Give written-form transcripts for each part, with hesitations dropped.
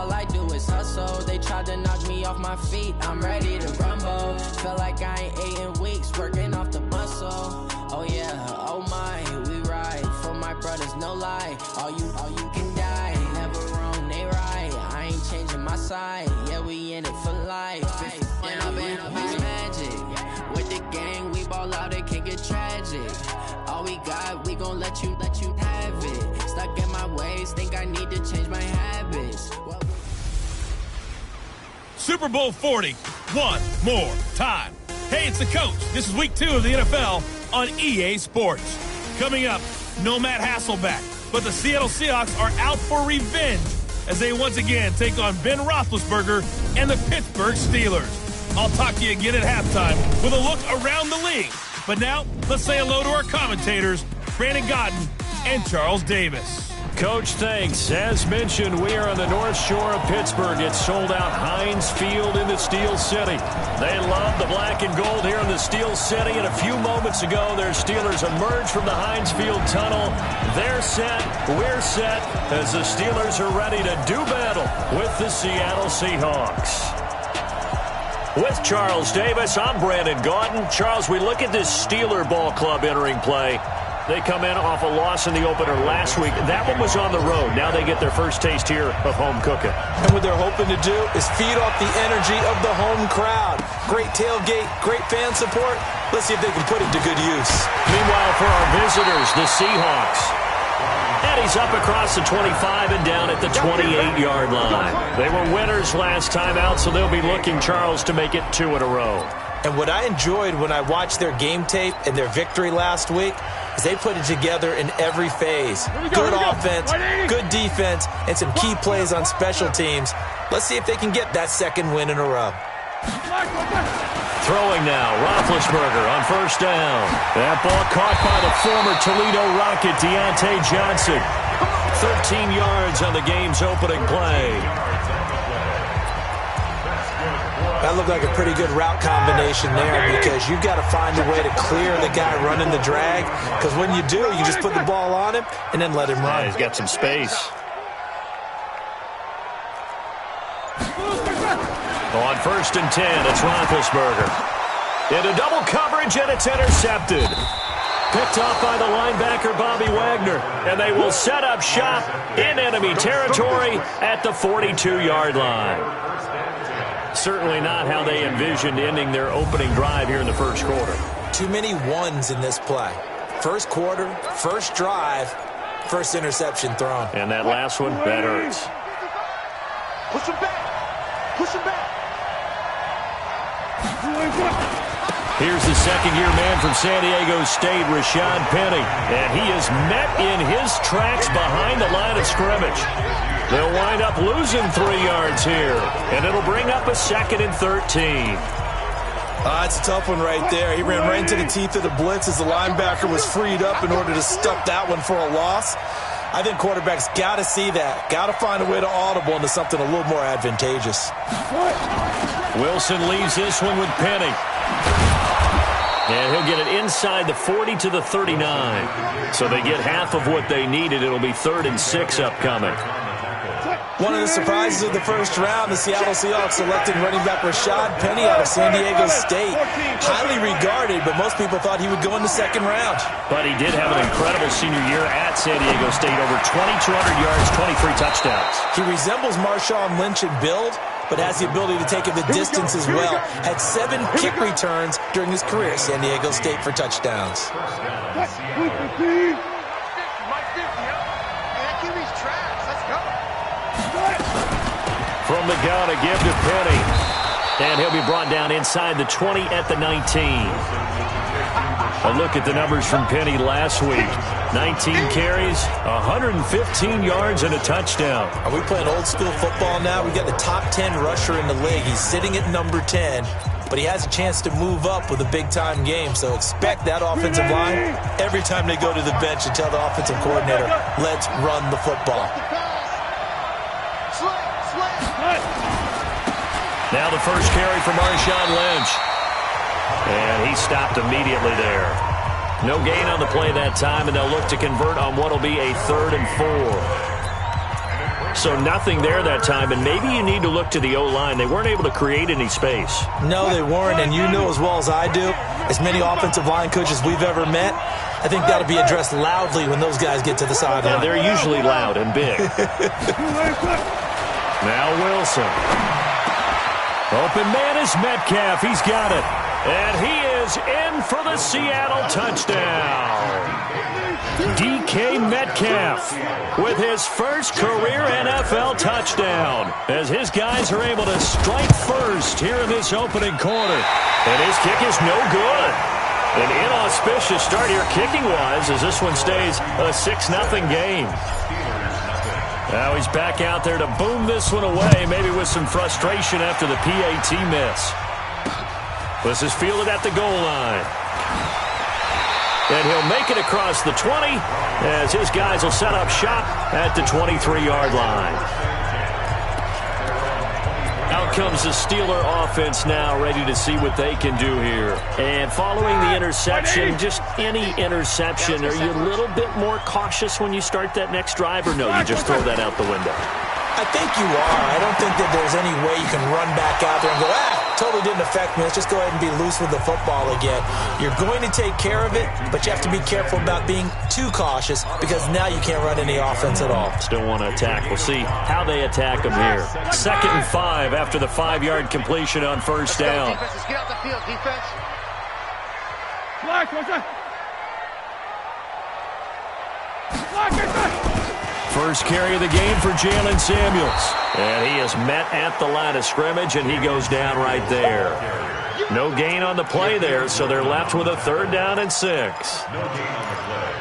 all I do is hustle. They tried to knock me off my feet, I'm ready to rumble. Feel like I ain't ate in weeks, working off the muscle. Oh yeah, oh my, we ride for my brothers, no lie. All you can die, never wrong, they right. I ain't changing my side, yeah, we in it for life. And I've been magic. With the gang, we ball out, it can get tragic. All we got, we gon' let you have it. Stuck in my ways, think I need to change my habits. Super Bowl 40, one more time. Hey, it's the coach. This is week 2 of the NFL on EA Sports. Coming up, no Matt Hasselbeck, but the Seattle Seahawks are out for revenge as they once again take on Ben Roethlisberger and the Pittsburgh Steelers. I'll talk to you again at halftime with a look around the league. But now, let's say hello to our commentators, Brandon Godden and Charles Davis. Coach, thanks. As mentioned, we are on the North Shore of Pittsburgh. It's sold out Heinz Field in the Steel City. They love the black and gold here in the Steel City. And a few moments ago, their Steelers emerged from the Heinz Field tunnel. They're set. We're set as the Steelers are ready to do battle with the Seattle Seahawks. With Charles Davis, I'm Brandon Gaudin. Charles, we look at this Steeler ball club entering play. They come in off a loss in the opener last week. That one was on the road. Now they get their first taste here of home cooking. And what they're hoping to do is feed off the energy of the home crowd. Great tailgate, great fan support. Let's see if they can put it to good use. Meanwhile, for our visitors, the Seahawks. And he's up across the 25 and down at the 28-yard line. They were winners last time out, so they'll be looking, Charles, to make it 2 in a row. And what I enjoyed when I watched their game tape and their victory last week is they put it together in every phase. Good offense, good defense, and some key plays on special teams. Let's see if they can get that second win in a row. Throwing now, Roethlisberger on first down. That ball caught by the former Toledo Rocket, Deontay Johnson. 13 yards on the game's opening play. That looked like a pretty good route combination there because you've got to find a way to clear the guy running the drag, because when you do, you just put the ball on him and then let him run. Yeah, he's got some space. On first and 10, it's Roethlisberger. Into double coverage, and it's intercepted. Picked off by the linebacker, Bobby Wagner. And they will set up shop in enemy territory at the 42-yard line. Certainly not how they envisioned ending their opening drive here in the first quarter. Too many ones in this play. First quarter, first drive, first interception thrown. And that last one, that hurts. Push him back. Push him back. Here's the second-year man from San Diego State, Rashad Penny. And he is met in his tracks behind the line of scrimmage. They'll wind up losing 3 yards here. And it'll bring up a 2nd and 13. It's a tough one right there. He ran right into the teeth of the blitz as the linebacker was freed up in order to stuff that one for a loss. I think quarterbacks got to see that. Got to find a way to audible into something a little more advantageous. Wilson leaves this one with Penny. And he'll get it inside the 40 to the 39. So they get half of what they needed. It'll be 3rd and 6 upcoming. One of the surprises of the first round, the Seattle Seahawks selecting running back Rashad Penny out of San Diego State. Highly regarded, but most people thought he would go in the second round. But he did have an incredible senior year at San Diego State. Over 2,200 yards, 23 touchdowns. He resembles Marshawn Lynch in build, but has the ability to take it the distance as well. Had 7 kick returns during his career at San Diego State for touchdowns. From the gun, a give to Penny. And he'll be brought down inside the 20 at the 19. A look at the numbers from Penny last week. 19 carries, 115 yards, and a touchdown. Are we playing old school football now? We got the top 10 rusher in the league. He's sitting at number 10, but he has a chance to move up with a big-time game. So expect that offensive line every time they go to the bench and tell the offensive coordinator, let's run the football. Now the first carry for Marshawn Lynch. And he stopped immediately there. No gain on the play that time, and they'll look to convert on what will be a 3rd and 4. So nothing there that time, and maybe you need to look to the O-line. They weren't able to create any space. No, they weren't, and you know as well as I do, as many offensive line coaches we've ever met, I think that'll be addressed loudly when those guys get to the sideline. And they're usually loud and big. Now Wilson. Open man is Metcalf. He's got it. And he is in for the Seattle touchdown. DK Metcalf with his first career NFL touchdown as his guys are able to strike first here in this opening quarter. And his kick is no good. An inauspicious start here kicking-wise as this one stays a 6-0 game. Now he's back out there to boom this one away, maybe with some frustration after the PAT miss. This is fielded at the goal line. And he'll make it across the 20 as his guys will set up shop at the 23-yard line. Out comes the Steeler offense now, ready to see what they can do here. And following the interception, just any interception, are you a little bit more cautious when you start that next drive, or no, you just throw that out the window? I think you are. I don't think that there's any way you can run back out there and go, totally didn't affect me. Let's just go ahead and be loose with the football again. You're going to take care of it, but you have to be careful about being too cautious because now you can't run any offense at all. Still want to attack. We'll see how they attack them here. 2nd and 5 after the 5-yard completion on first down. Defense, get out the field, defense. First carry of the game for Jalen Samuels. And he is met at the line of scrimmage, and he goes down right there. No gain on the play there, so they're left with a 3rd down and 6.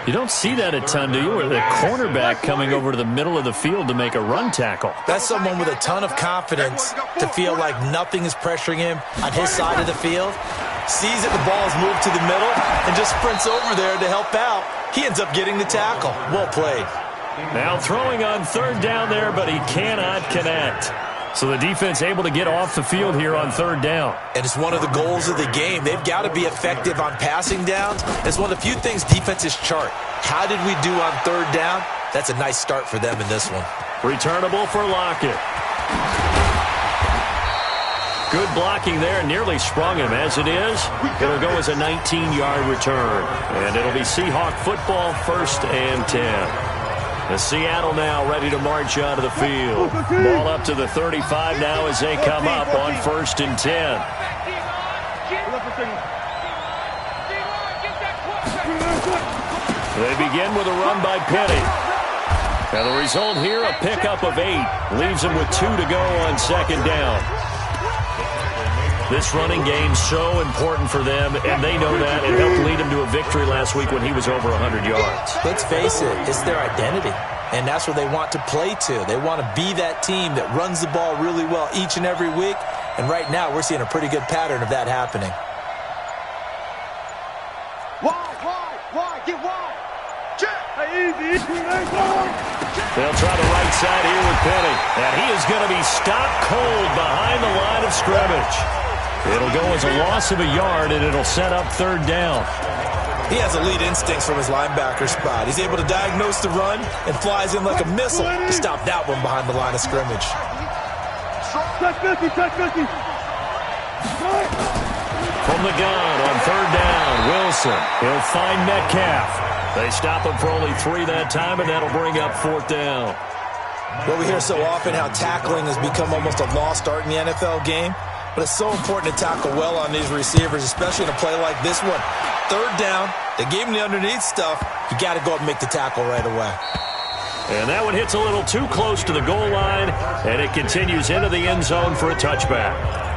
You don't see that a ton, do you? Where the cornerback coming over to the middle of the field to make a run tackle. That's someone with a ton of confidence to feel like nothing is pressuring him on his side of the field. Sees that the ball is moved to the middle and just sprints over there to help out. He ends up getting the tackle. Well played. Now throwing on 3rd down there, but he cannot connect. So the defense able to get off the field here on 3rd down. And it's one of the goals of the game. They've got to be effective on passing downs. It's one of the few things defenses chart. How did we do on 3rd down? That's a nice start for them in this one. Returnable for Lockett. Good blocking there, nearly sprung him. As it is, it'll go as a 19-yard return. And it'll be Seahawk football, 1st and 10. The Seattle now ready to march out of the field. Ball up to the 35 now as they come up on 1st and 10. They begin with a run by Penny. Now the result here, a pickup of 8. Leaves them with 2 to go on 2nd down. This running game so important for them, and they know that. It helped lead them to a victory last week when he was over 100 yards. Let's face it, it's their identity, and that's what they want to play to. They want to be that team that runs the ball really well each and every week, and right now we're seeing a pretty good pattern of that happening. Wide, get wide. They'll try the right side here with Penny, and he is going to be stopped cold behind the line of scrimmage. It'll go as a loss of a yard, and it'll set up 3rd down. He has elite instincts from his linebacker spot. He's able to diagnose the run and flies in like a missile to stop that one behind the line of scrimmage. From the gun on 3rd down, Wilson. He'll find Metcalf. They stop him for only 3 that time, and that'll bring up 4th down. Well, we hear so often how tackling has become almost a lost art in the NFL game. But it's so important to tackle well on these receivers, especially in a play like this one. 3rd down, they gave him the underneath stuff. You got to go up and make the tackle right away. And that one hits a little too close to the goal line, and it continues into the end zone for a touchback.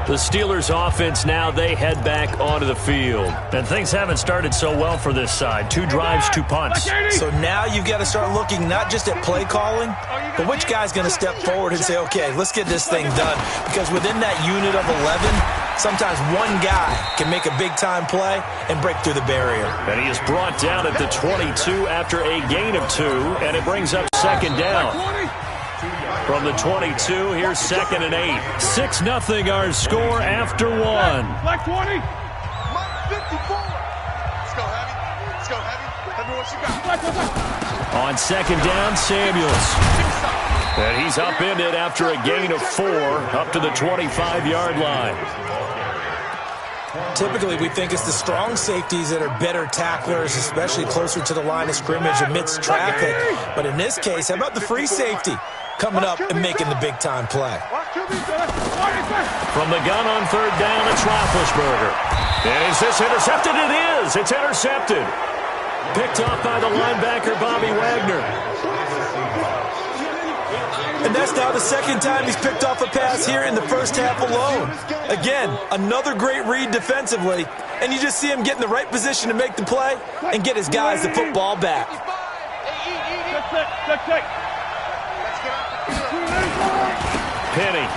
The Steelers offense now, they head back onto the field. And things haven't started so well for this side. 2 drives, 2 punts. So now you've got to start looking not just at play calling, but which guy's going to step forward and say, okay, let's get this thing done. Because within that unit of 11, sometimes one guy can make a big-time play and break through the barrier. And he is brought down at the 22 after a gain of 2, and it brings up 2nd down. From the 22, here's 2nd and 8. 6-0 our score after 1. Black 20. 54. Let's go heavy. Tell me what you got. On 2nd down, Samuels. And he's upended after a gain of 4 up to the 25-yard line. Typically, we think it's the strong safeties that are better tacklers, especially closer to the line of scrimmage amidst traffic. But in this case, how about the free safety coming up and making the big-time play? From the gun on 3rd down, it's Roethlisberger. And is this intercepted? It is. It's intercepted. Picked off by the linebacker, Bobby Wagner. And that's now the second time he's picked off a pass here in the first half alone. Again, another great read defensively, and you just see him get in the right position to make the play and get his guys the football back. Penny.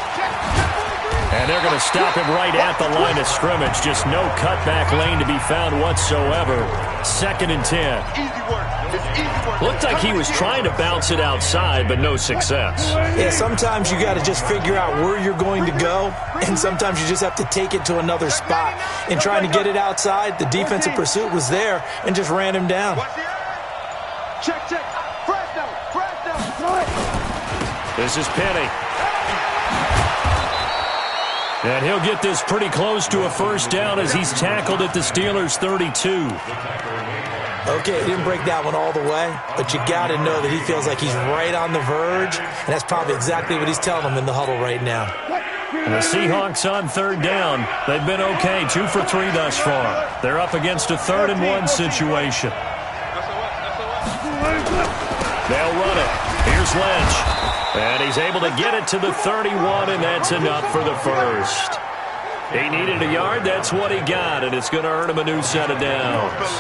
And they're going to stop him right at the line of scrimmage. Just no cutback lane to be found whatsoever. 2nd and 10. Looked like he was trying to bounce it outside, but no success. Yeah, sometimes you got to just figure out where you're going to go, and sometimes you just have to take it to another spot. In trying to get it outside, the defensive pursuit was there and just ran him down. Check. Fresh down. This is Penny. And he'll get this pretty close to a first down as he's tackled at the Steelers' 32. Okay, he didn't break that one all the way, but you got to know that he feels like he's right on the verge, and that's probably exactly what he's telling them in the huddle right now. And the Seahawks on 3rd down. They've been okay, 2 for 3 thus far. They're up against a 3rd and 1 situation. They'll run it. Here's Lynch. And he's able to get it to the 31, and that's enough for the first. He needed a yard. That's what he got, and it's going to earn him a new set of downs.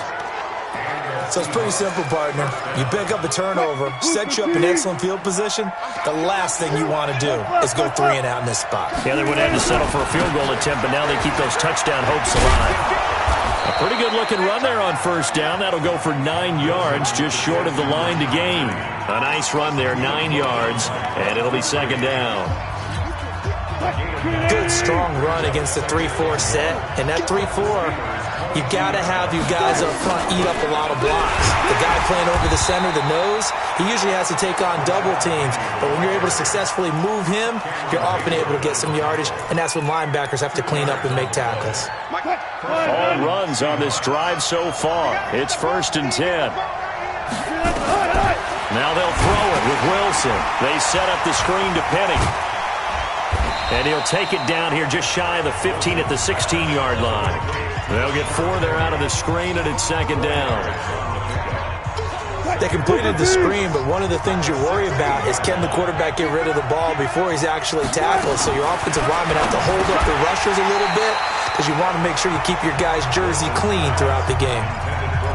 So it's pretty simple, partner. You pick up a turnover, set you up in excellent field position. The last thing you want to do is go 3 and out in this spot. Yeah, they would have to settle for a field goal attempt, but now they keep those touchdown hopes alive. A pretty good-looking run there on 1st down. That'll go for 9 yards, just short of the line to gain. A nice run there, 9 yards, and it'll be 2nd down. Good, strong run against the 3-4 set. And that 3-4, you've got to have you guys up front eat up a lot of blocks. The guy playing over the center, the nose, he usually has to take on double teams. But when you're able to successfully move him, you're often able to get some yardage, and that's when linebackers have to clean up and make tackles. All runs on this drive so far. It's 1st and 10. Now they'll throw it with Wilson. They set up the screen to Penny. And he'll take it down here just shy of the 15 at the 16-yard line. They'll get 4 there out of the screen, and it's 2nd down. They completed the screen, but one of the things you worry about is can the quarterback get rid of the ball before he's actually tackled? So your offensive linemen have to hold up the rushers a little bit because you want to make sure you keep your guys' jersey clean throughout the game.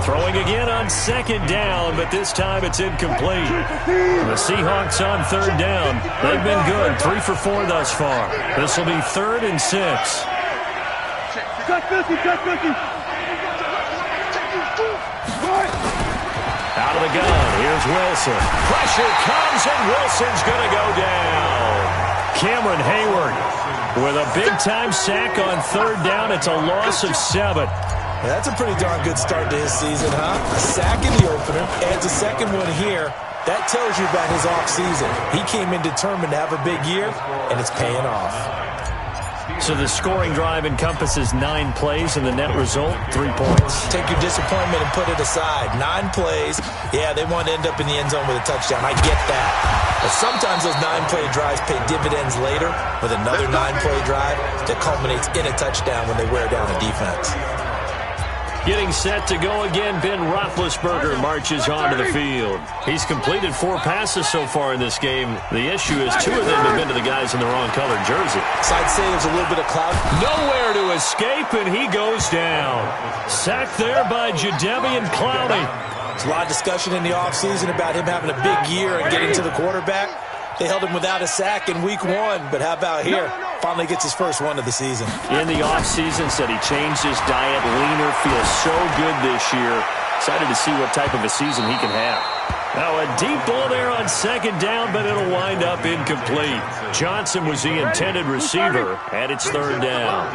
Throwing again on 2nd down, but this time it's incomplete. The Seahawks on 3rd down. They've been good, 3 for 4 thus far. This will be 3rd and 6. Out of the gun, here's Wilson. Pressure comes, and Wilson's going to go down. Cameron Hayward with a big-time sack on 3rd down. It's a loss of 7. That's a pretty darn good start to his season, huh? A sack in the opener, adds a second one here. That tells you about his offseason. He came in determined to have a big year, and it's paying off. So the scoring drive encompasses 9 plays, and the net result, 3 points. Take your disappointment and put it aside. 9 plays. Yeah, they want to end up in the end zone with a touchdown. I get that. But sometimes those 9-play drives pay dividends later with another 9-play drive that culminates in a touchdown when they wear down a defense. Getting set to go again, Ben Roethlisberger marches onto the field. He's completed 4 passes so far in this game. The issue is 2 of them have been to the guys in the wrong colored jersey. So I'd say there's a little bit of cloud. Nowhere to escape, and he goes down. Sacked there by Jadeveon Clowney. There's a lot of discussion in the offseason about him having a big year and getting to the quarterback. They held him without a sack in week 1, but how about here? Finally gets his first one of the season. In the offseason, said he changed his diet, leaner, feels so good this year. Excited to see what type of a season he can have. Now a deep ball there on 2nd down, but it'll wind up incomplete. Johnson was the intended receiver, and it's 3rd down.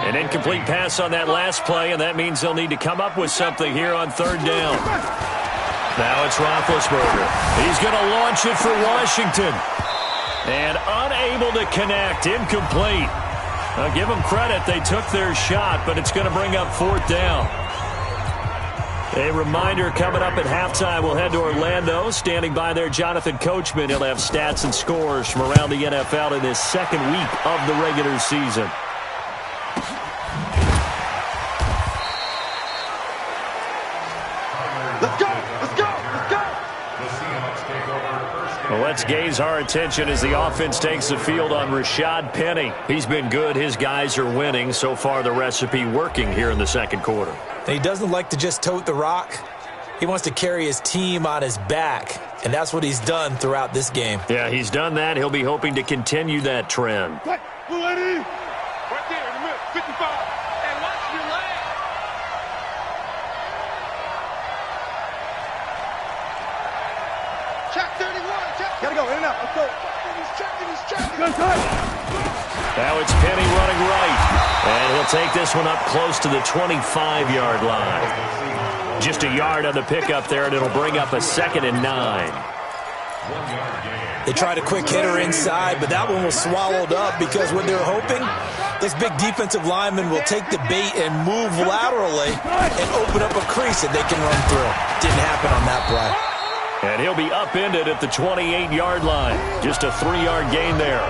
An incomplete pass on that last play, and that means they'll need to come up with something here on 3rd down. Now it's Roethlisberger. He's going to launch it for Washington. And unable to connect. Incomplete. Now give them credit. They took their shot, but it's going to bring up 4th down. A reminder coming up at halftime, we'll head to Orlando. Standing by there, Jonathan Coachman. He'll have stats and scores from around the NFL in this second week of the regular season. Let's go! Let's go! Let's go! Well, let's gaze our attention as the offense takes the field on Rashad Penny. He's been good. His guys are winning. So far, the recipe working here in the second quarter. He doesn't like to just tote the rock. He wants to carry his team on his back, and that's what he's done throughout this game. Yeah, he's done that. He'll be hoping to continue that trend. Right there in the middle, 55. And watch your leg. Check 31. Check. Gotta go, in and out. Let's go. He's checking. Now it's Penny running right. And he'll take this one up close to the 25-yard line. Just a yard on the pickup there, and it'll bring up a 2nd and 9. They tried a quick hitter inside, but that one was swallowed up because what they're hoping, this big defensive lineman will take the bait and move laterally and open up a crease that they can run through. Didn't happen on that play. And he'll be upended at the 28-yard line. Just a 3-yard gain there.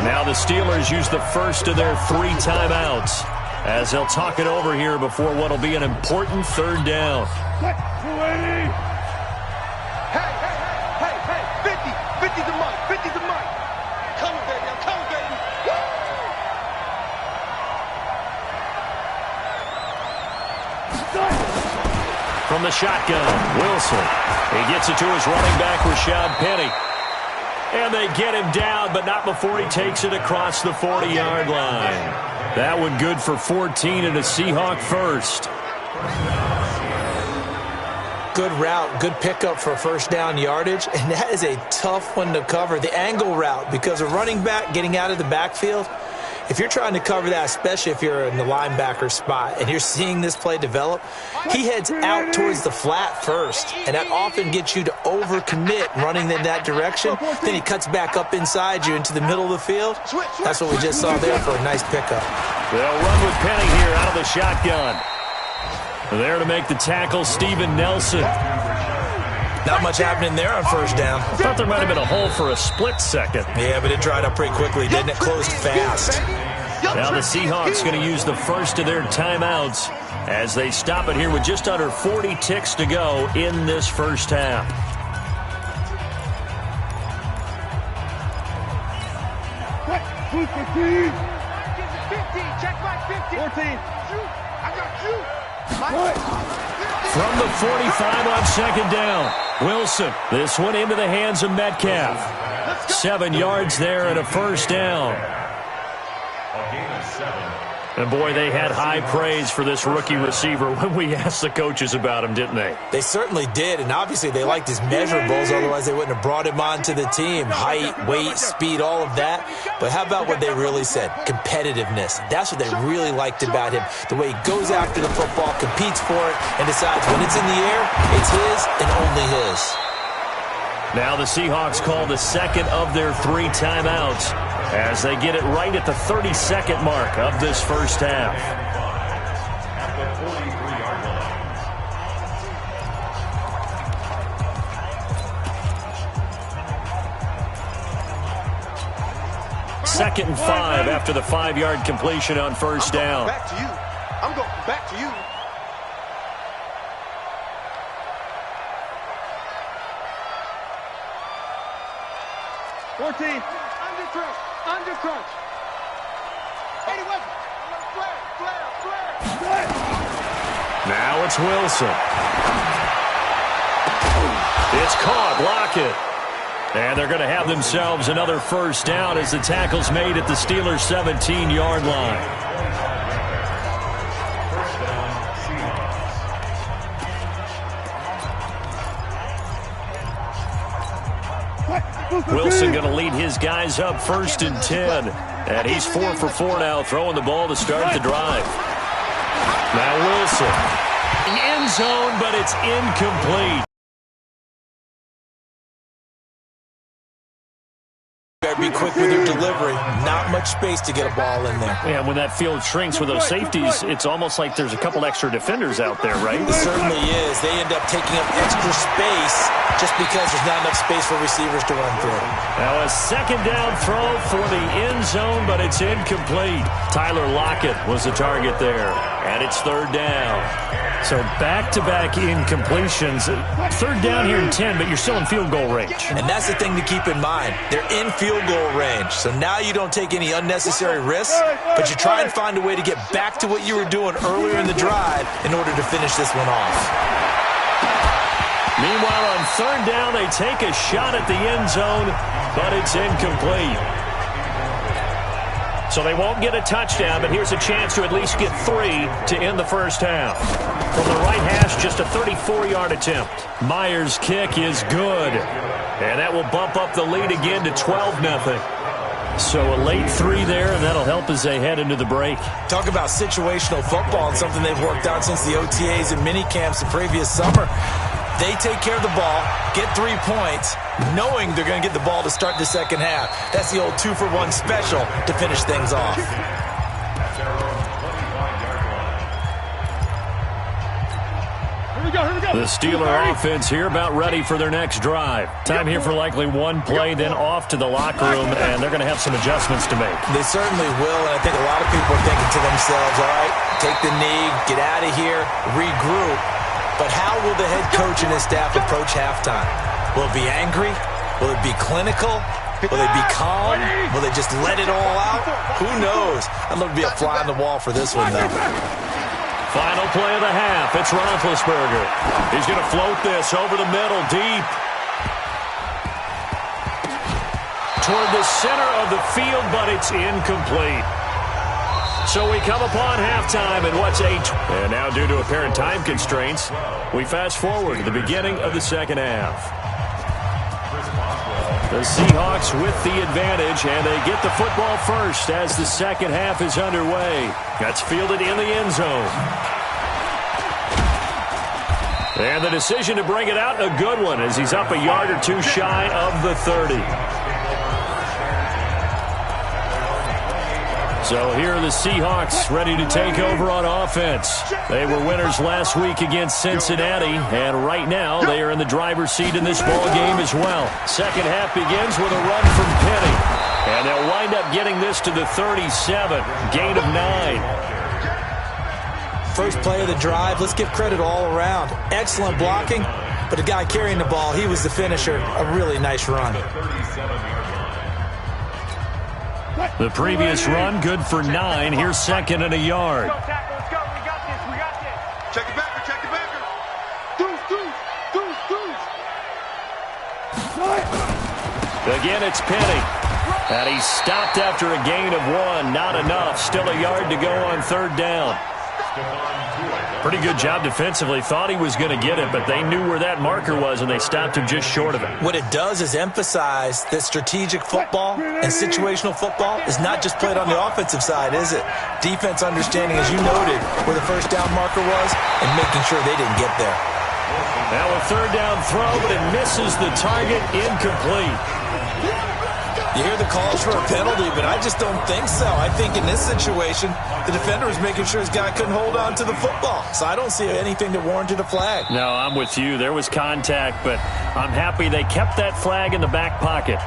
Now the Steelers use the first of their 3 timeouts as they'll talk it over here before what will be an important 3rd down. Hey, 50 the mic, 50 the mic. Come on, baby, I'm coming, baby. From the shotgun, Wilson. He gets it to his running back, Rashad Penny. And they get him down, but not before he takes it across the 40-yard line. That one good for 14 and a Seahawk first. Good route, good pickup for 1st down yardage, and that is a tough one to cover. The angle route, because a running back getting out of the backfield, if you're trying to cover that, especially if you're in the linebacker spot and you're seeing this play develop, he heads out towards the flat first, and that often gets you to overcommit running in that direction. Then he cuts back up inside you into the middle of the field. That's what we just saw there for a nice pickup. They'll run with Penny here out of the shotgun. There to make the tackle, Steven Nelson. Not much happening there on 1st down. I thought there might have been a hole for a split second. Yeah, but it dried up pretty quickly, didn't it? Closed fast. Now the Seahawks going to use the first of their timeouts as they stop it here with just under 40 ticks to go in this first half. Who's 15? 15, check my 15. 14. I got you. From the 45 on 2nd down, Wilson. This one into the hands of Metcalf. 7 yards there and a 1st down. And boy, they had high praise for this rookie receiver when we asked the coaches about him, didn't they? They certainly did, and obviously they liked his measurables, otherwise they wouldn't have brought him onto the team. Height, weight, speed, all of that. But how about what they really said? Competitiveness. That's what they really liked about him. The way he goes after the football, competes for it, and decides when it's in the air, it's his and only his. Now the Seahawks call the 2nd of their 3 timeouts as they get it right at the 32nd mark of this first half. Second and 5 after the 5-yard completion on 1st down. Back to you. I'm going back to you. Under crunch. 81. Flare. Now it's Wilson. It's caught. Lockett. And they're going to have themselves another 1st down as the tackle's made at the Steelers' 17-yard line. Wilson going to lead his guys up 1st and 10. And he's 4 for 4 now, throwing the ball to start the drive. Now Wilson. End zone, but it's incomplete. got to be quick with your delivery. Not much space to get a ball in there. Yeah, when that field shrinks with those safeties, it's almost like there's a couple extra defenders out there, right? It certainly is. They end up taking up extra space just because there's not enough space for receivers to run through. Now a second down throw for the end zone, but it's incomplete. Tyler Lockett was the target there, and it's third down. So back-to-back incompletions. Third down here in 10, but you're still in field goal range. And that's the thing to keep in mind. They're in field goal range. So now you don't take any unnecessary risks, but you try and find a way to get back to what you were doing earlier in the drive in order to finish this one off. Meanwhile, on third down, they take a shot at the end zone, but it's incomplete. So they won't get a touchdown, but here's a chance to at least get 3 to end the first half. From the right hash, just a 34-yard attempt. Myers' kick is good. And that will bump up the lead again to 12-0. So a late 3 there, and that'll help as they head into the break. Talk about situational football and something they've worked out since the OTAs and mini camps the previous summer. They take care of the ball, get 3 points, knowing they're going to get the ball to start the second half. That's the old 2-for-1 special to finish things off. The Steeler offense here about ready for their next drive. Time here for likely one play, then off to the locker room, and they're going to have some adjustments to make. They certainly will, and I think a lot of people are thinking to themselves, all right, take the knee, get out of here, regroup. But how will the head coach and his staff approach halftime? Will it be angry? Will it be clinical? Will they be calm? Will they just let it all out? Who knows? I'd love to be a fly on the wall for this one, though. Final play of the half. It's Roethlisberger. He's going to float this over the middle, deep. Toward the center of the field, but it's incomplete. So we come upon halftime, and what's and now due to apparent time constraints, we fast forward to the beginning of the second half. The Seahawks with the advantage, and they get the football first as the second half is underway. That's fielded in the end zone. And the decision to bring it out, a good one, as he's up a yard or two shy of the 30. So here are the Seahawks ready to take over on offense. They were winners last week against Cincinnati, and right now they are in the driver's seat in this ball game as well. Second half begins with a run from Penny, and they'll wind up getting this to the 37, gain of 9. First play of the drive, let's give credit all around. Excellent blocking, but the guy carrying the ball, he was the finisher. A really nice run. The previous run, good for 9. Here's second and a yard. Let's go. We got this. Check it back. Again, it's Penny. And he stopped after a gain of 1. Not enough. Still a yard to go on third down. Pretty good job defensively. Thought he was going to get it, but they knew where that marker was, and they stopped him just short of it. What it does is emphasize that strategic football and situational football is not just played on the offensive side, is it? Defense understanding, as you noted, where the first down marker was and making sure they didn't get there. Now a third down throw, but it misses the target, incomplete. You hear the calls for a penalty, but I just don't think so. I think in this situation, the defender was making sure his guy couldn't hold on to the football. So I don't see anything that warranted a flag. No, I'm with you. There was contact, but I'm happy they kept that flag in the back pocket.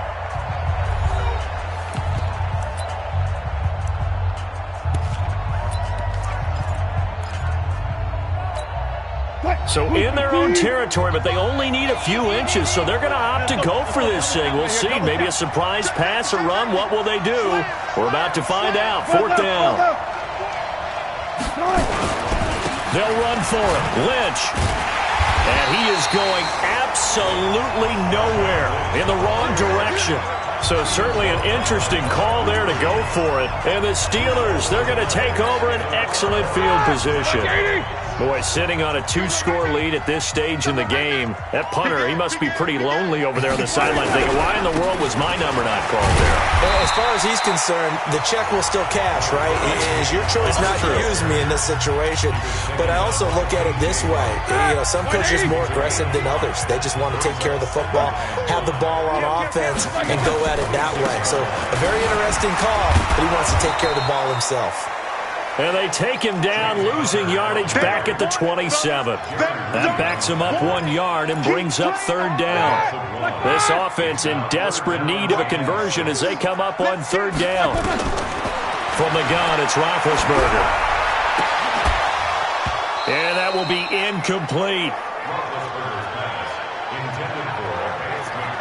So in their own territory, but they only need a few inches, so they're going to opt to go for this thing. We'll see. Maybe a surprise pass or run. What will they do? We're about to find out. Fourth down. They'll run for it. Lynch. And he is going absolutely nowhere, in the wrong direction. So certainly an interesting call there to go for it. And the Steelers, they're going to take over an excellent field position. Boy, sitting on a 2-score lead at this stage in the game, that punter, he must be pretty lonely over there on the sideline thinking, why in the world was my number not called there? As far as he's concerned, the check will still cash, right? It is your choice not to use me in this situation. But I also look at it this way. Some coaches are more aggressive than others. They just want to take care of the football, have the ball on offense, and go at it that way. So a very interesting call, but he wants to take care of the ball himself. And they take him down, losing yardage back at the 27. That backs him up 1 yard and brings up 3rd down. This offense in desperate need of a conversion as they come up on 3rd down. From the gun, it's Roethlisberger. And that will be incomplete.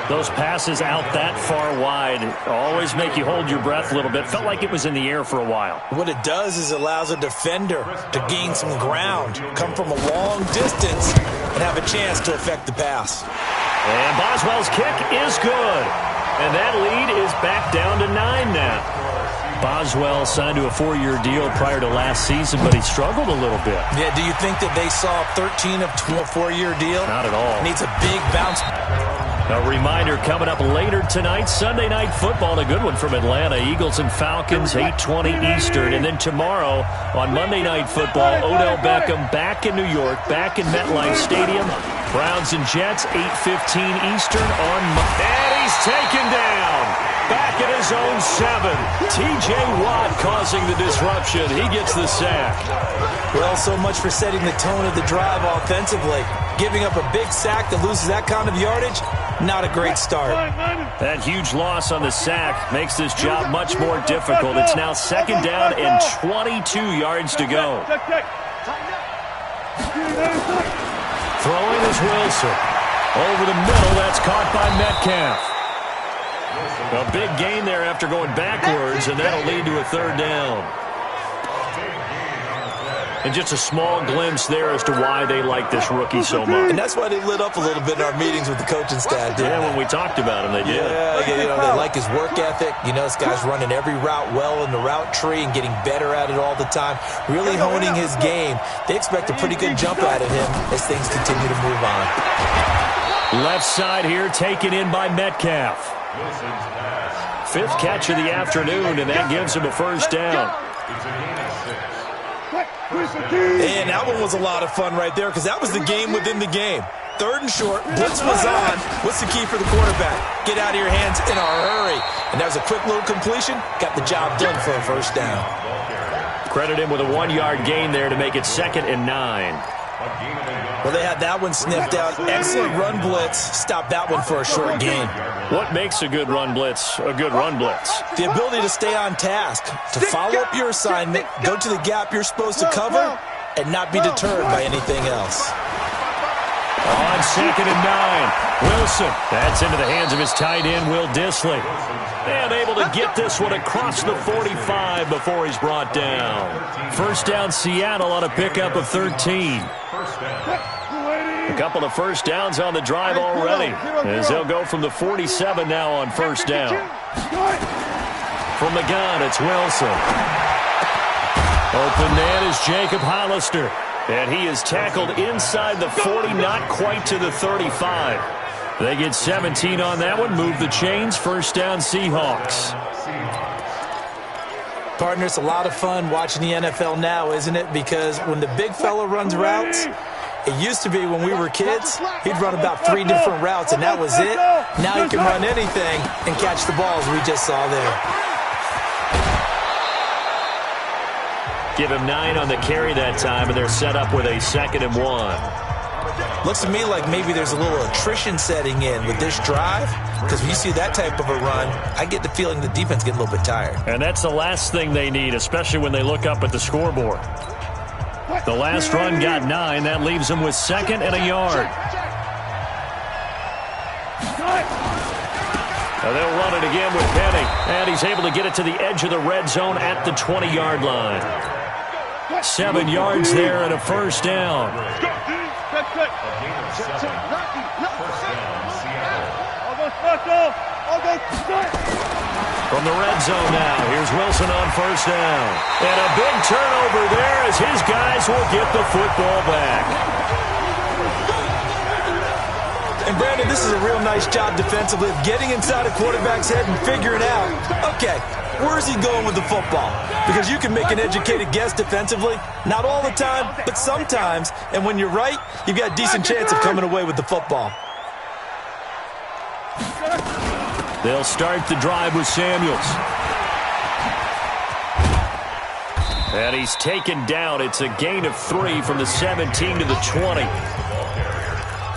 Those passes out that far wide always make you hold your breath a little bit. Felt like it was in the air for a while. What it does is it allows a defender to gain some ground, come from a long distance, and have a chance to affect the pass. And Boswell's kick is good. And that lead is back down to 9 now. Boswell signed to a 4-year deal prior to last season, but he struggled a little bit. Yeah, do you think that they saw 13 of 12 4-year deal? Not at all. Needs a big bounce. A reminder coming up later tonight, Sunday Night Football, a good one from Atlanta. Eagles and Falcons, 8:20 Eastern. And then tomorrow on Monday Night Football, Odell Beckham back in New York, back in MetLife Stadium. Browns and Jets, 8:15 Eastern on Monday. And he's taken down. Back at his own 7. T.J. Watt causing the disruption. He gets the sack. Well, so much for setting the tone of the drive offensively. Giving up a big sack that loses that kind of yardage, not a great start. That huge loss on the sack makes this job much more difficult. It's now 2nd down and 22 yards to go. Throwing is Wilson. Over the middle, that's caught by Metcalf. A big gain there after going backwards, and that'll lead to a 3rd down. And just a small glimpse there as to why they like this rookie so much. And that's why they lit up a little bit in our meetings with the coaching staff. Yeah, when we talked about him, they did. Yeah, they like his work ethic. This guy's running every route well in the route tree and getting better at it all the time. Really honing his game. They expect a pretty good jump out of him as things continue to move on. Left side here taken in by Metcalf. 5th catch of the afternoon, and that gives him a 1st down. And that one was a lot of fun right there because that was the game within the game. 3rd and short, blitz was on. What's the key for the quarterback? Get out of your hands in a hurry. And that was a quick little completion. Got the job done for a 1st down. Credit him with a 1-yard gain there to make it 2nd and 9. Well, they had that one sniffed out. Excellent run blitz. Stop that one for a short gain. What makes a good run blitz a good run blitz? The ability to stay on task, to follow up your assignment, go to the gap you're supposed to cover, and not be deterred by anything else. On 2nd and 9, Wilson. That's into the hands of his tight end, Will Dissly. And able to get this one across the 45 before he's brought down. 1st down Seattle on a pickup of 13. A couple of 1st downs on the drive already, as they'll go from the 47 now on 1st down. From the gun, it's Wilson. Open man is Jacob Hollister. And he is tackled inside the 40, not quite to the 35. They get 17 on that one, move the chains, 1st down Seahawks. Partner, it's a lot of fun watching the NFL now, isn't it? Because when the big fella runs routes, it used to be when we were kids, he'd run about 3 different routes, and that was it. Now he can run anything and catch the balls we just saw there. Give him 9 on the carry that time, and they're set up with a 2nd and 1. Looks to me like maybe there's a little attrition setting in with this drive, because when you see that type of a run, I get the feeling the defense getting a little bit tired. And that's the last thing they need, especially when they look up at the scoreboard. The last run got 9. That leaves them with 2nd and a yard. Now they'll run it again with Penny, and he's able to get it to the edge of the red zone at the 20-yard line. 7 yards there and a 1st down. From the red zone now, here's Wilson on first down. And a big turnover there as his guys will get the football back. And Brandon, this is a real nice job defensively of getting inside a quarterback's head and figuring out, okay, where's he going with the football? Because you can make an educated guess defensively, not all the time, but sometimes. And when you're right, you've got a decent chance of coming away with the football. They'll start the drive with Samuels. And he's taken down. It's a gain of 3 from the 17 to the 20.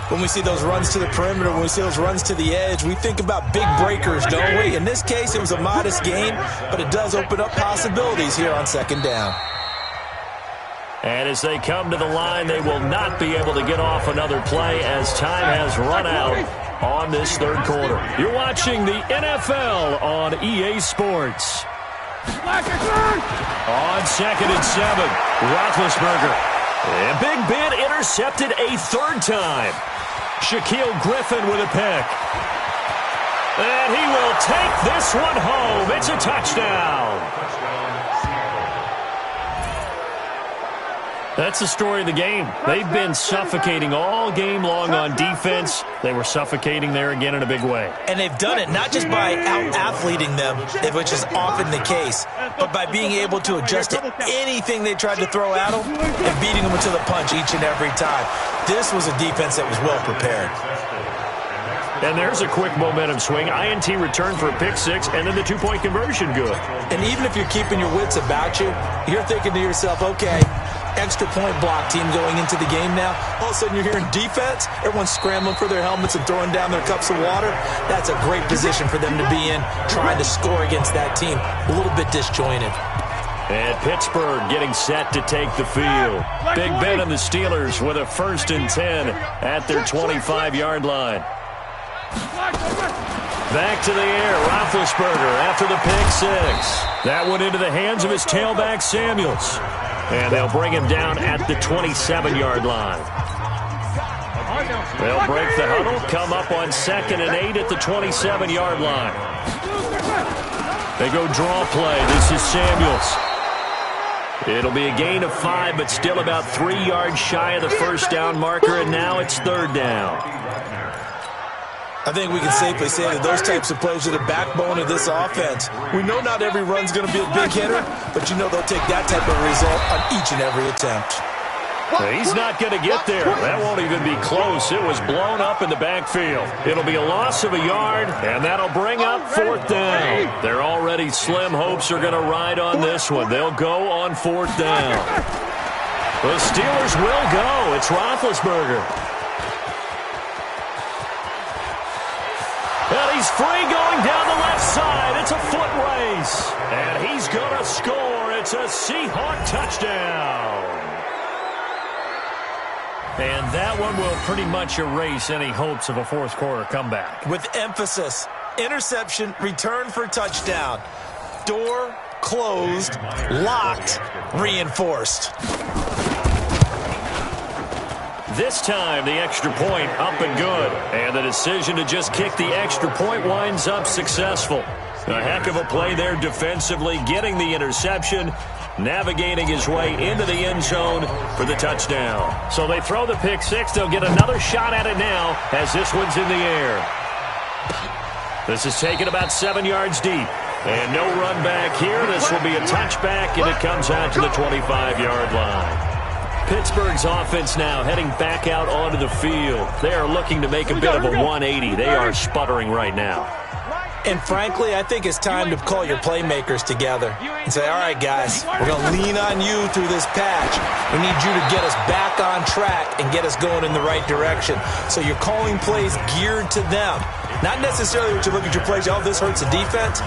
When we see those runs to the perimeter, when we see those runs to the edge, we think about big breakers, don't we? In this case, it was a modest gain, but it does open up possibilities here on second down. And as they come to the line, they will not be able to get off another play as time has run out on this third quarter. You're watching the NFL on EA Sports. On 2nd and 7, Roethlisberger. And Big Ben intercepted a third time. Shaquille Griffin with a pick. And he will take this one home. It's a touchdown. That's the story of the game. They've been suffocating all game long on defense. They were suffocating there again in a big way. And they've done it not just by out-athleting them, which is often the case, but by being able to adjust to anything they tried to throw at them and beating them to the punch each and every time. This was a defense that was well prepared. And there's a quick momentum swing. INT return for a pick 6, and then the 2-point conversion good. And even if you're keeping your wits about you, you're thinking to yourself, okay, extra point block team going into the game now. All of a sudden you're hearing defense. Everyone's scrambling for their helmets and throwing down their cups of water. That's a great position for them to be in, trying to score against that team. A little bit disjointed. And Pittsburgh getting set to take the field. Big Ben and the Steelers with a 1st and 10 at their 25-yard line. Back to the air, Roethlisberger after the pick 6. That went into the hands of his tailback, Samuels. And they'll bring him down at the 27-yard line. They'll break the huddle, come up on 2nd and 8 at the 27-yard line. They go draw play. This is Samuels. It'll be a gain of 5, but still about 3 yards shy of the first down marker, and now it's 3rd down. I think we can safely say that those types of plays are the backbone of this offense. We know not every run's going to be a big hitter, but you know they'll take that type of result on each and every attempt. He's not going to get there. That won't even be close. It was blown up in the backfield. It'll be a loss of a yard, and that'll bring up 4th down. Their already slim hopes are going to ride on this one. They'll go on 4th down. The Steelers will go. It's Roethlisberger. And he's free going down the left side. It's a foot race. And he's going to score. It's a Seahawk touchdown. And that one will pretty much erase any hopes of a fourth quarter comeback. With emphasis, interception, return for touchdown. Door closed, locked, reinforced. This time, the extra point up and good. And the decision to just kick the extra point winds up successful. A heck of a play there defensively, getting the interception, navigating his way into the end zone for the touchdown. So they throw the pick 6. They'll get another shot at it now as this one's in the air. This is taken about 7 yards deep. And no run back here. This will be a touchback, and it comes out to the 25-yard line. Pittsburgh's offense now heading back out onto the field. They are looking to make a bit of a 180. They are sputtering right now. And frankly, I think it's time to call your playmakers together and say, all right, guys, we're going to lean on you through this patch. We need you to get us back on track and get us going in the right direction. So you're calling plays geared to them. Not necessarily what you look at your plays, oh, this hurts the defense.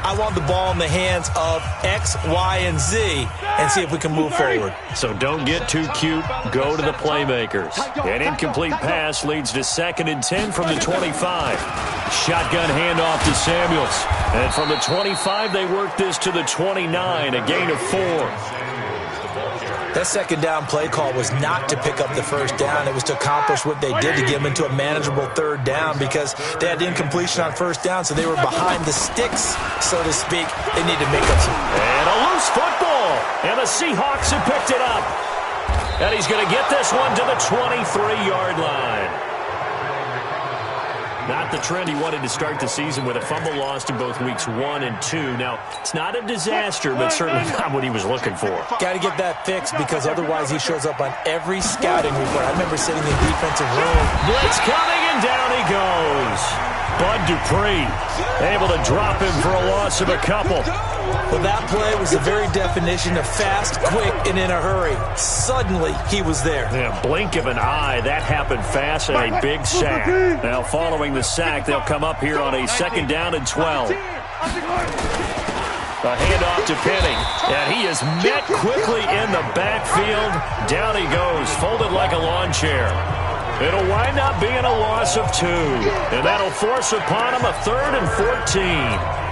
I want the ball in the hands of X, Y, and Z and see if we can move forward. So don't get too cute. Go to the playmakers. An incomplete pass leads to 2nd and 10 from the 25. Shotgun handoff to Samuels. And from the 25, they work this to the 29, a gain of 4. That second down play call was not to pick up the first down. It was to accomplish what they did to get them into a manageable third down because they had incompletion on first down, so they were behind the sticks, so to speak. They need to make up some. And a loose football. And the Seahawks have picked it up. And he's going to get this one to the 23-yard line. Not the trend he wanted to start the season with a fumble lost in both weeks 1 and 2. Now, it's not a disaster, but certainly not what he was looking for. Got to get that fixed because otherwise he shows up on every scouting report. I remember sitting in the defensive room. Blitz coming, and down he goes. Bud Dupree able to drop him for a loss of a couple. Well, that play was the very definition of fast, quick, and in a hurry. Suddenly, he was there. Yeah, blink of an eye. That happened fast and a big sack. Now, following the sack, they'll come up here on a 2nd down and 12. A handoff to Penny, and he is met quickly in the backfield. Down he goes, folded like a lawn chair. It'll wind up being a loss of 2, and that'll force upon him a 3rd and 14.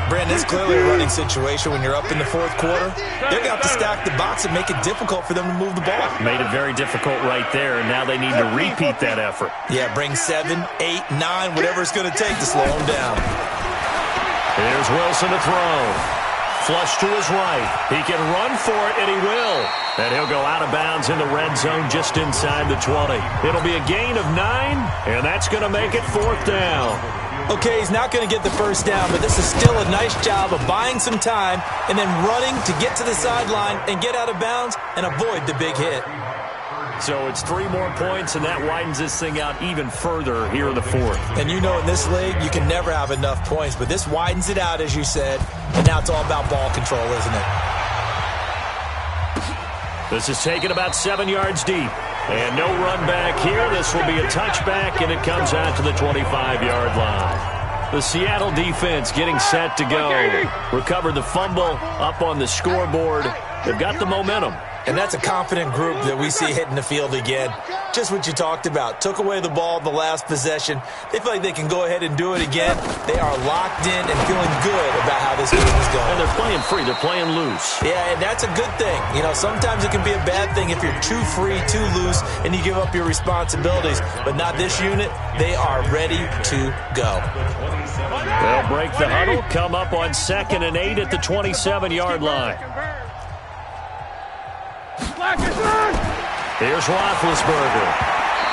Brandon, it's clearly a running situation when you're up in the 4th quarter. They're going to have to stack the box and make it difficult for them to move the ball. Made it very difficult right there, and now they need to repeat that effort. Yeah, bring 7, 8, 9, whatever it's going to take to slow them down. Here's Wilson to throw. Flush to his right. He can run for it, and he will. And he'll go out of bounds in the red zone just inside the 20. It'll be a gain of 9, and that's going to make it 4th down. Okay, he's not going to get the first down, but this is still a nice job of buying some time and then running to get to the sideline and get out of bounds and avoid the big hit. So it's 3 more points, and that widens this thing out even further here in the 4th. And you know in this league, you can never have enough points, but this widens it out, as you said, and now it's all about ball control, isn't it? This is taken about 7 yards deep. And no run back here. This will be a touchback, and it comes out to the 25-yard line. The Seattle defense getting set to go. Recovered the fumble up on the scoreboard. They've got the momentum. And that's a confident group that we see hitting the field again. Just what you talked about. Took away the ball the last possession. They feel like they can go ahead and do it again. They are locked in and feeling good about how this game is going. And they're playing free. They're playing loose. Yeah, and that's a good thing. You know, sometimes it can be a bad thing if you're too free, too loose, and you give up your responsibilities. But not this unit. They are ready to go. They'll break the huddle, come up on 2nd and 8 at the 27-yard line. Here's Roethlisberger.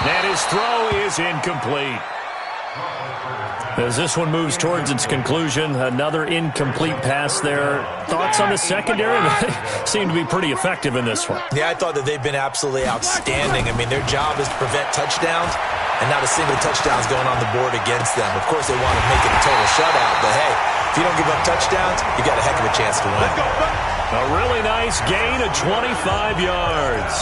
And his throw is incomplete. As this one moves towards its conclusion, another incomplete pass there. Thoughts on the secondary? They seem to be pretty effective in this one. Yeah, I thought that they've been absolutely outstanding. I mean, their job is to prevent touchdowns, and not a single touchdown is going on the board against them. Of course, they want to make it a total shutout, but hey, if you don't give up touchdowns, you got a heck of a chance to win. A really nice gain of 25 yards.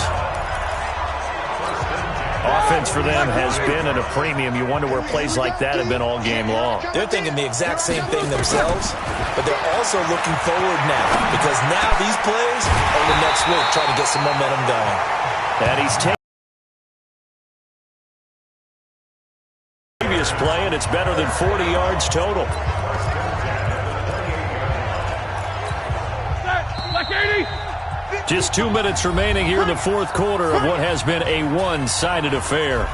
Offense for them has been at a premium. You wonder where plays like that have been all game long. They're thinking the exact same thing themselves, but they're also looking forward now because now these plays are the next week trying to get some momentum going. And he's taking previous play, and it's better than 40 yards total. Just 2 minutes remaining here in the 4th quarter of what has been a one-sided affair.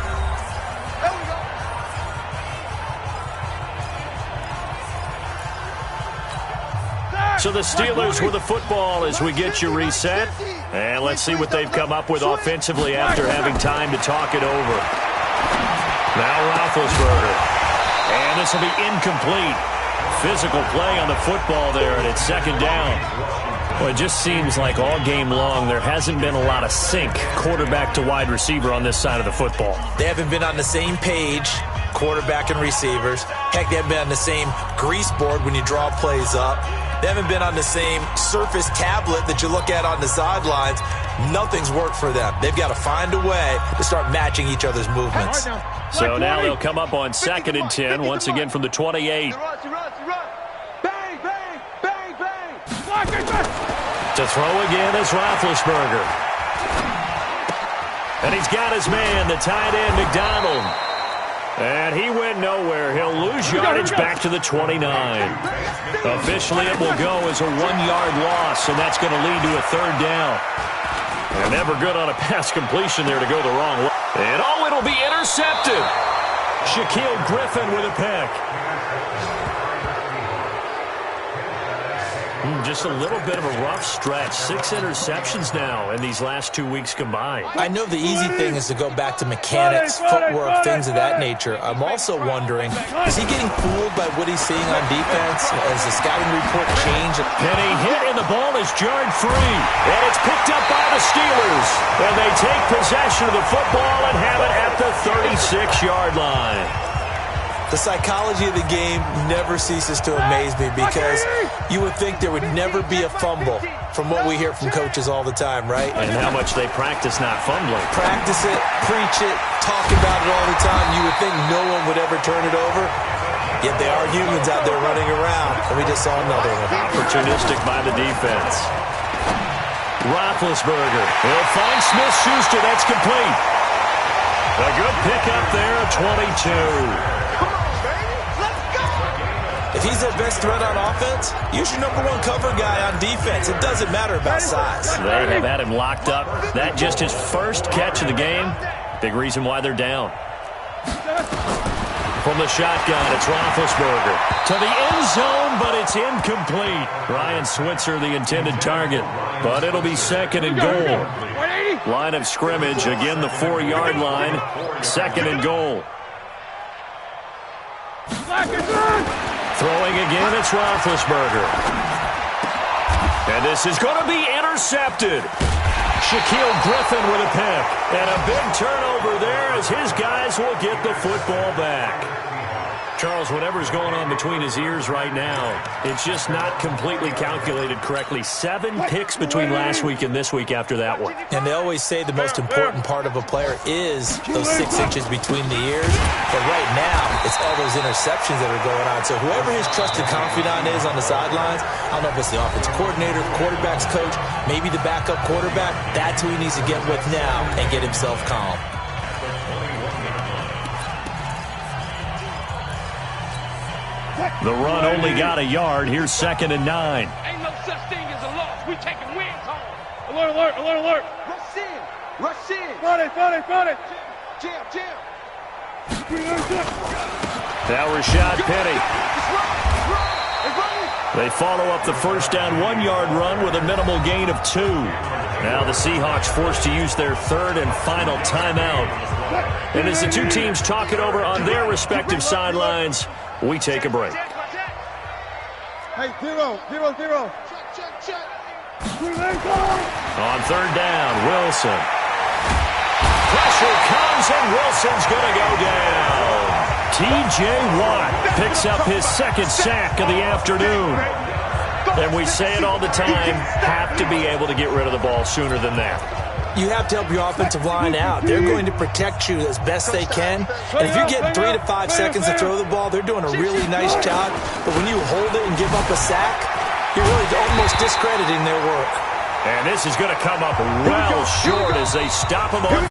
So the Steelers with the football as we get you reset. And let's see what they've come up with offensively after having time to talk it over. Now Roethlisberger. And this will be incomplete. Physical play on the football there, and it's 2nd down. Well, it just seems like all game long there hasn't been a lot of sync quarterback to wide receiver on this side of the football. They haven't been on the same page, quarterback and receivers. Heck, they haven't been on the same grease board when you draw plays up. They haven't been on the same Surface tablet that you look at on the sidelines. Nothing's worked for them. They've got to find a way to start matching each other's movements. So now they'll come up on 2nd and 10, once again from the 28. To throw again is Roethlisberger. And he's got his man, the tight end, McDonald. And he went nowhere. He'll lose yardage back to the 29. Officially, it will go as a 1-yard loss, and that's going to lead to a 3rd down. And never good on a pass completion there to go the wrong way. And it'll be intercepted. Shaquille Griffin with a pick. Just a little bit of a rough stretch. 6 interceptions now in these last 2 weeks combined. I know the easy thing is to go back to mechanics, footwork, things of that nature. I'm also wondering, is he getting fooled by what he's seeing on defense? Has the scouting report changed? Penny hit and the ball is jarred free. And it's picked up by the Steelers. And they take possession of the football and have it at the 36-yard line. The psychology of the game never ceases to amaze me because you would think there would never be a fumble from what we hear from coaches all the time, right? And how much they practice not fumbling. Practice it, preach it, talk about it all the time. You would think no one would ever turn it over. Yet they are humans out there running around, and we just saw another one. Opportunistic by the defense. Roethlisberger. He'll find Smith-Schuster. That's complete. A good pickup there at 22. If he's their best threat on offense, use your number 1 cover guy on defense. It doesn't matter about size. They have had him locked up. That just his first catch of the game. Big reason why they're down. From the shotgun, it's Roethlisberger. To the end zone, but it's incomplete. Ryan Switzer, the intended target. But it'll be 2nd and goal. Line of scrimmage, again the 4-yard line. 2nd and goal. Throwing again, it's Roethlisberger. And this is going to be intercepted. Shaquille Griffin with a pick. And a big turnover there as his guys will get the football back. Charles, whatever's going on between his ears right now, it's just not completely calculated correctly. 7 picks between last week and this week after that one. And they always say the most important part of a player is those 6 inches between the ears. But right now, it's all those interceptions that are going on. So whoever his trusted confidant is on the sidelines, I don't know if it's the offensive coordinator, the quarterback's coach, maybe the backup quarterback, that's who he needs to get with now and get himself calm. The run only got a yard. Here's 2nd and 9. Ain't no such thing as a loss. We taking wins home. Alert, alert, alert, alert. Rush in. Rush in. Front it. Jam. Now Rashad Penny. They follow up the first down 1-yard run with a minimal gain of 2. Now the Seahawks forced to use their 3rd and final timeout. And as the two teams talk it over on their respective sidelines, we take a break. Hey, 0. Check. On 3rd down, Wilson. Pressure comes, and Wilson's going to go down. T.J. Watt picks up his 2nd sack of the afternoon. And we say it all the time, have to be able to get rid of the ball sooner than that. You have to help your offensive line out. They're going to protect you as best they can. And if you're getting 3 to 5 seconds to throw the ball, they're doing a really nice job. But when you hold it and give up a sack, you're really almost discrediting their work. And this is going to come up well short as they stop him on